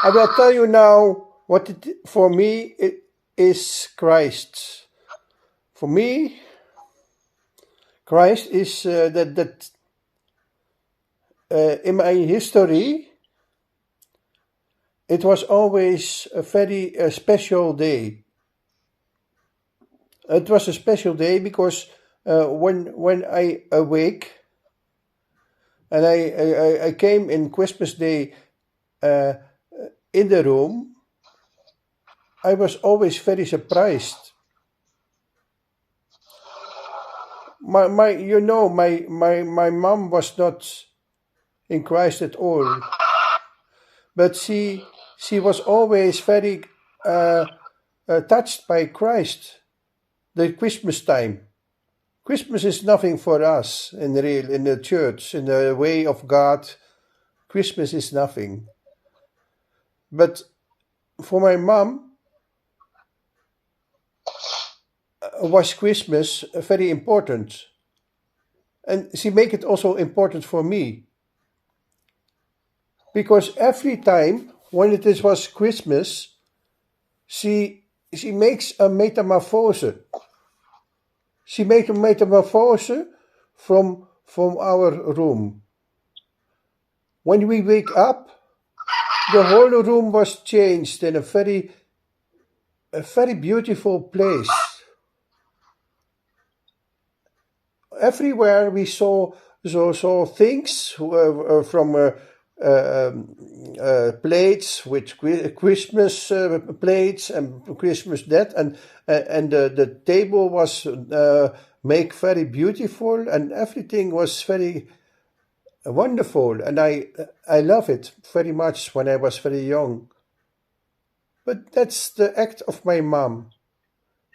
I will tell you now what for me it is Christ. For me, Christ is that in my history, it was always a very special day. It was a special day because when I awake and I came in Christmas Day uh, in the room, I was always very surprised. My my mom was not in Christ at all, but she was always very uh, touched by Christ. The Christmas time. Christmas is nothing for us in the church in the way of God. Christmas is nothing, but for my mom was Christmas very important, and she make it also important for me because every time when was Christmas, she makes a metamorphose. She made a metamorphose from our room. When we wake up, the whole room was changed in a very beautiful place. Everywhere we saw things from plates with Christmas plates and Christmas that and the table was make very beautiful and everything was very wonderful and I love it very much when I was very young. But that's the act of my mom.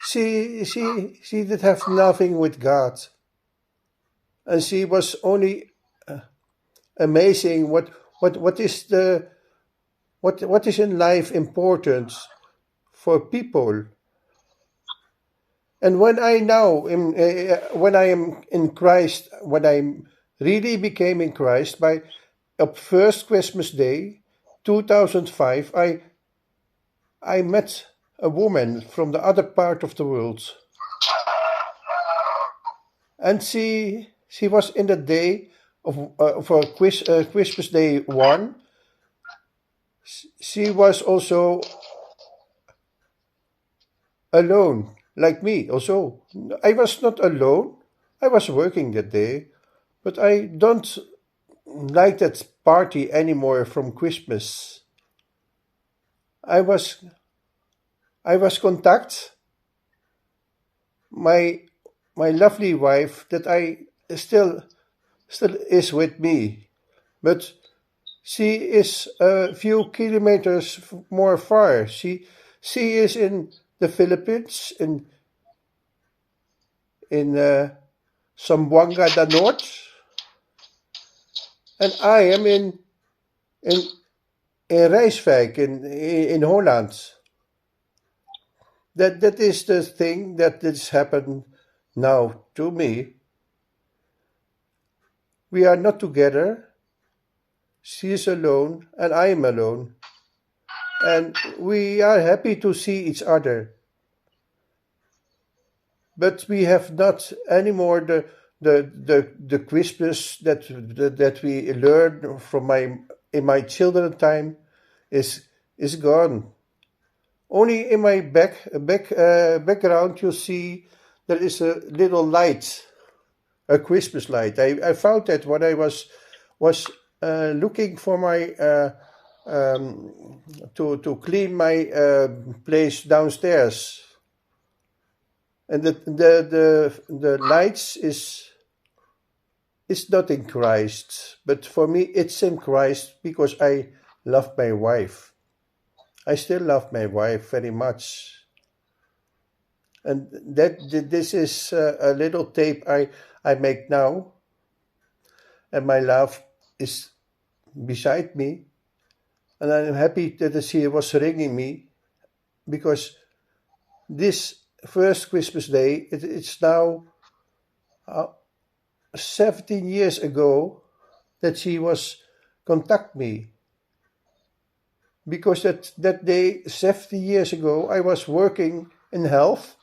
She did have nothing with God, and she was only amazing what is the what is in life important for people. And when I am in Christ, when I really became in Christ by a first Christmas Day, 2005, I met a woman from the other part of the world, and she was in the day for Christmas Day one. She was also alone, like me. Also, I was not alone. I was working that day, but I don't like that party anymore from Christmas. I was I was contact my my lovely wife that I still is with me, but she is a few kilometers more far. She is in the Philippines in Zamboanga da Norte, and I am in Rijswijk in Holland. That is the thing that has happened now to me. We are not together. She is alone, and I am alone, and we are happy to see each other. But we have not anymore the Christmas that we learned from my in my children time is gone. Only in my background you see there is a little light, a Christmas light. I found that when I was looking for my to clean my place downstairs, and the lights is not in Christ, but for me it's in Christ because I love my wife. I still love my wife very much, and this is a little tape I make now, and my love is beside me, and I'm happy that she was ringing me because this first Christmas Day it's now uh, 17 years ago that she was contact me, because that day, 70 years ago, I was working in health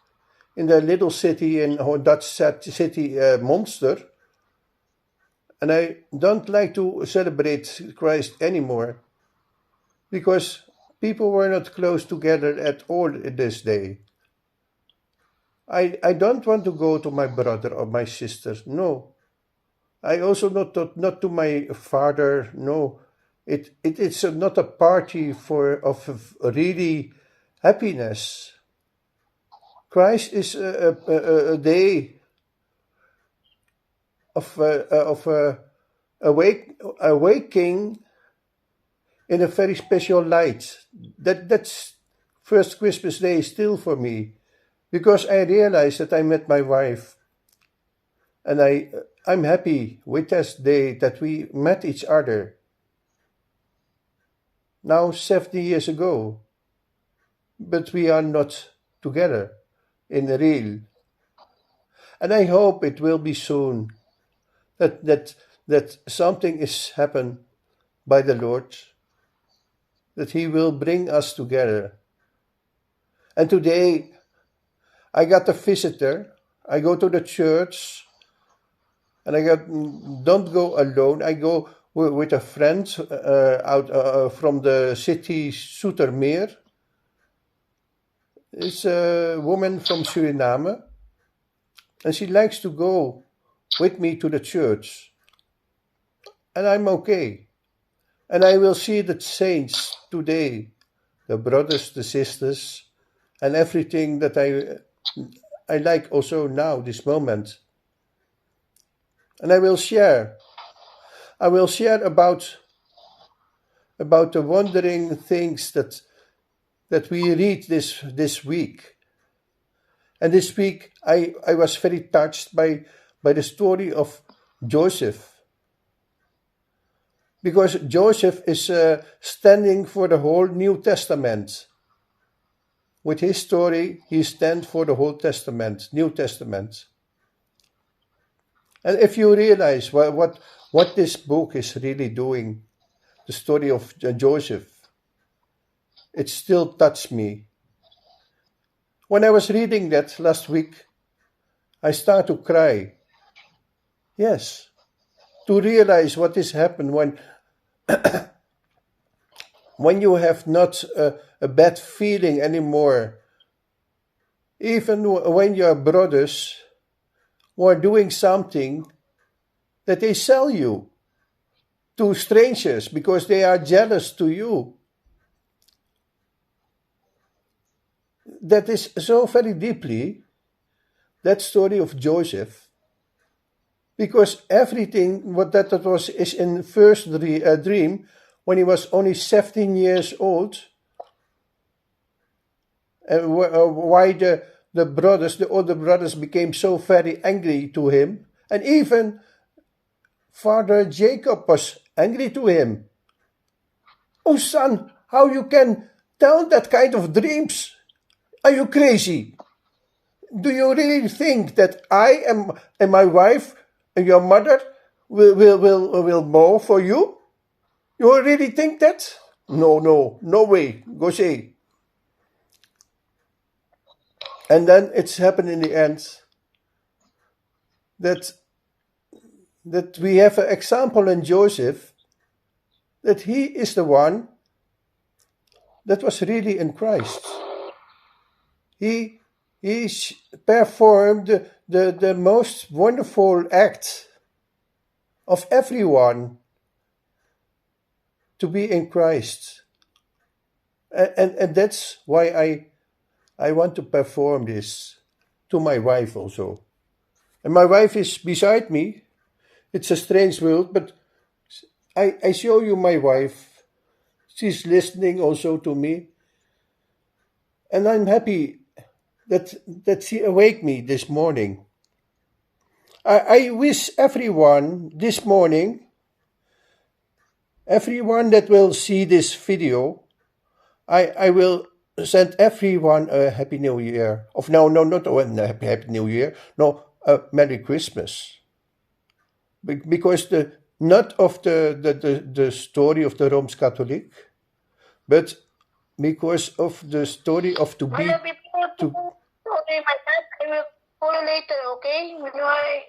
in the little city in Dutch city Monster, and I don't like to celebrate Christ anymore because people were not close together at all this day. I don't want to go to my brother or my sister. No. I also not to my father. No. It's not a party of really happiness. Christ is a day of awaking in a very special light. That's first Christmas day still for me, because I realized that I met my wife, and I'm happy with this day that we met each other. Now 70 years ago, but we are not together in real. And I hope it will be soon that something is happen by the Lord, that He will bring us together. And today I got a visitor. I go to the church, and don't go alone. I go with a friend out from the city Zoetermeer. It's a woman from Suriname, and she likes to go with me to the church, and I'm okay. And I will see the saints today, the brothers, the sisters, and everything that I like also now, this moment. And I will share. I will share about the wondering things that we read this week. And this week I was very touched by the story of Joseph. Because Joseph is standing for the whole New Testament. With his story, he stands for the whole Testament, New Testament. And if you realize what this book is really doing, the story of Joseph, it still touched me. When I was reading that last week, I started to cry. Yes, to realize what has happened when you have not a bad feeling anymore, even when your brothers were doing something that they sell you to strangers because they are jealous to you. That is so very deeply, that story of Joseph, because everything what that was is in first dream when he was only 17 years old, and why the older brothers became so very angry to him, and even Father Jacob was angry to him. Oh son, how you can tell that kind of dreams? Are you crazy? Do you really think that I am and my wife and your mother will mow for you? You really think that? No way. Go say. And then it's happened in the end that we have an example in Joseph, that he is the one that was really in Christ. He performed the most wonderful act of everyone to be in Christ. And that's why I want to perform this to my wife also. And my wife is beside me. It's a strange world, but I show you my wife. She's listening also to me. And I'm happy that she awake me this morning. I wish everyone this morning, everyone that will see this video, I will send everyone a Happy New Year. No, not a Happy New Year. No, a Merry Christmas. Because not of the story of the Rooms Catholic, But because of the story of to I be love you. to Okay, my dad. I will call you later. Okay, when I